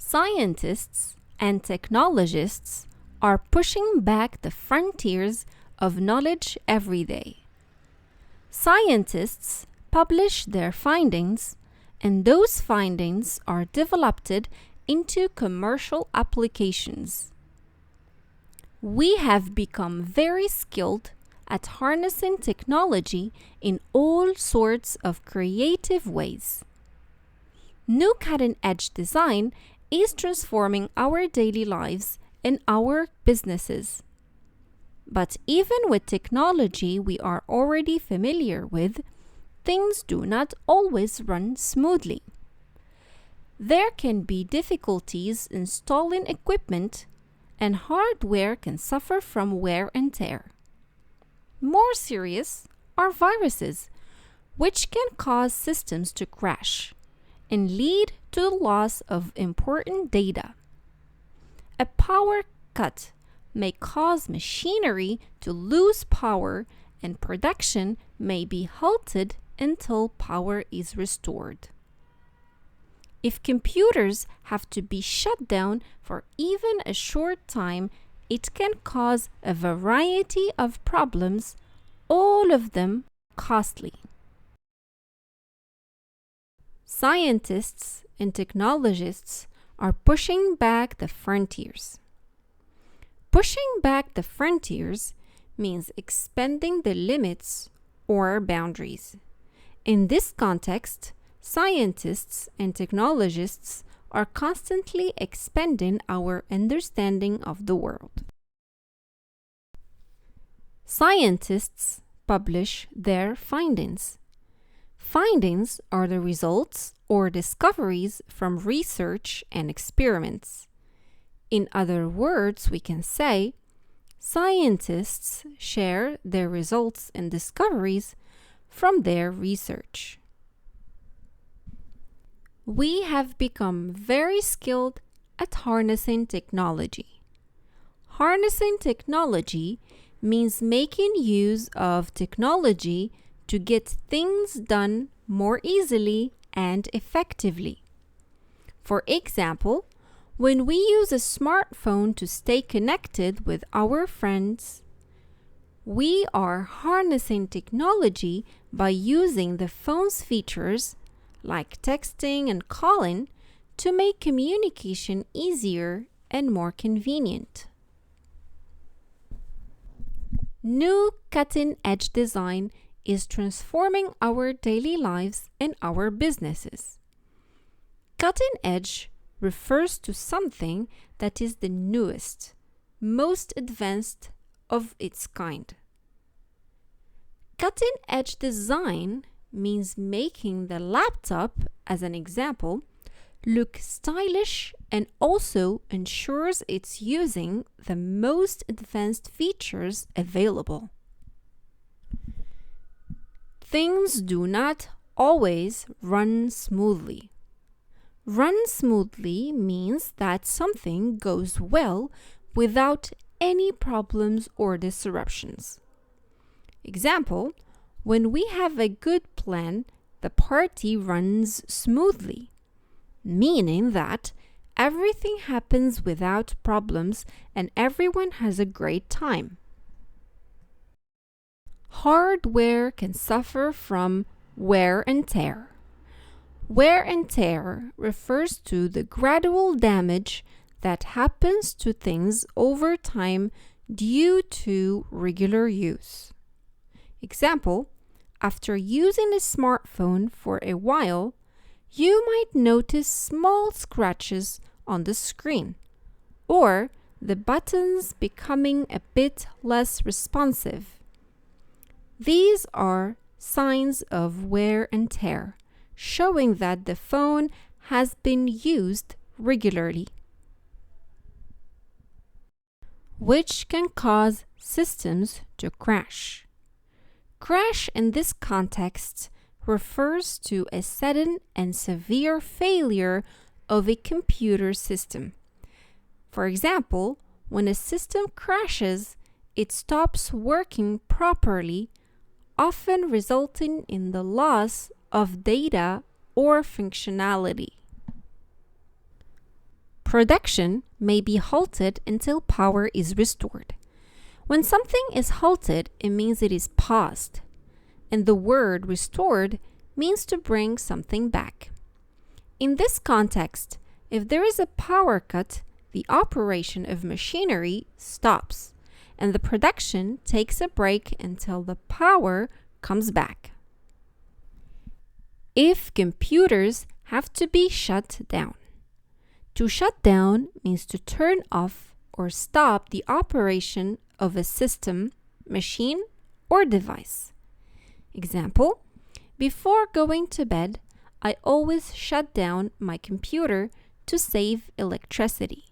Scientists and technologists are pushing back the frontiers of knowledge every day. Scientists publish their findings, and those findings are developed into commercial applications. We have become very skilled at harnessing technology in all sorts of creative ways. New cutting-edge design is transforming our daily lives and our businesses. But even with technology we are already familiar with, things do not always run smoothly. There can be difficulties installing equipment, and hardware can suffer from wear and tear. More serious are viruses, which can cause systems to crash and lead to the loss of important data. A power cut may cause machinery to lose power, and production may be halted until power is restored. If computers have to be shut down for even a short time, it can cause a variety of problems, all of them costly. Scientists and technologists are pushing back the frontiers. Pushing back the frontiers means expanding the limits or boundaries. In this context, scientists and technologists are constantly expanding our understanding of the world. Scientists publish their findings. Findings are the results or discoveries from research and experiments. In other words, we can say, scientists share their results and discoveries from their research. We have become very skilled at harnessing technology. Harnessing technology means making use of technology to get things done more easily and effectively. For example, when we use a smartphone to stay connected with our friends, we are harnessing technology by using the phone's features, like texting and calling, to make communication easier and more convenient. New cutting-edge design is transforming our daily lives and our businesses. Cutting edge refers to something that is the newest, most advanced of its kind. Cutting-edge design means making the laptop, as an example, look stylish and also ensures it's using the most advanced features available. Things do not always run smoothly. Run smoothly means that something goes well without any problems or disruptions. Example, when we have a good plan, the party runs smoothly, meaning that everything happens without problems and everyone has a great time. Hardware can suffer from wear and tear. Wear and tear refers to the gradual damage that happens to things over time due to regular use. Example, after using a smartphone for a while, you might notice small scratches on the screen, or the buttons becoming a bit less responsive. These are signs of wear and tear, showing that the phone has been used regularly, which can cause systems to crash. Crash in this context refers to a sudden and severe failure of a computer system. For example, when a system crashes, it stops working properly, often resulting in the loss of data or functionality. Production may be halted until power is restored. When something is halted, it means it is paused, and the word restored means to bring something back. In this context, if there is a power cut, the operation of machinery stops, and the production takes a break until the power comes back. If computers have to be shut down. To shut down means to turn off or stop the operation of a system, machine, or device. Example, before going to bed, I always shut down my computer to save electricity.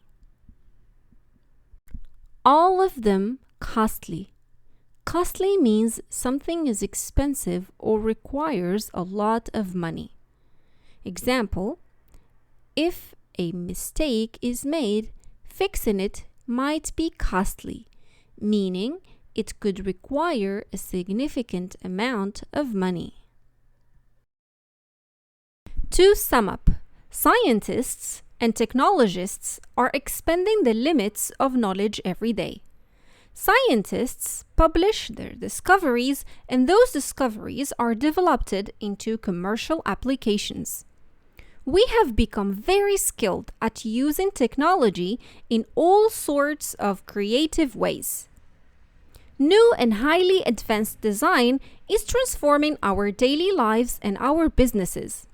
All of them costly. Costly means something is expensive or requires a lot of money. Example, if a mistake is made, fixing it might be costly, meaning it could require a significant amount of money. To sum up, scientists and technologists are expanding the limits of knowledge every day. Scientists publish their discoveries, and those discoveries are developed into commercial applications. We have become very skilled at using technology in all sorts of creative ways. New and highly advanced design is transforming our daily lives and our businesses.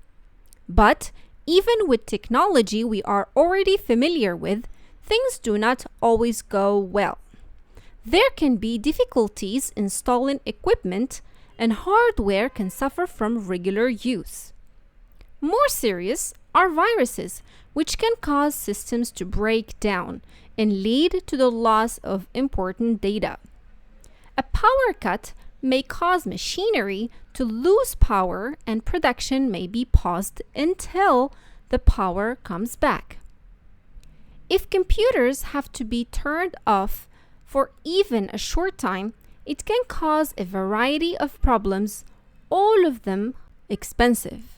But even with technology we are already familiar with, things do not always go well. There can be difficulties installing equipment, and hardware can suffer from regular use. More serious are viruses, which can cause systems to break down and lead to the loss of important data. A power cut may cause machinery to lose power, and production may be paused until the power comes back. If computers have to be turned off for even a short time, it can cause a variety of problems, all of them expensive.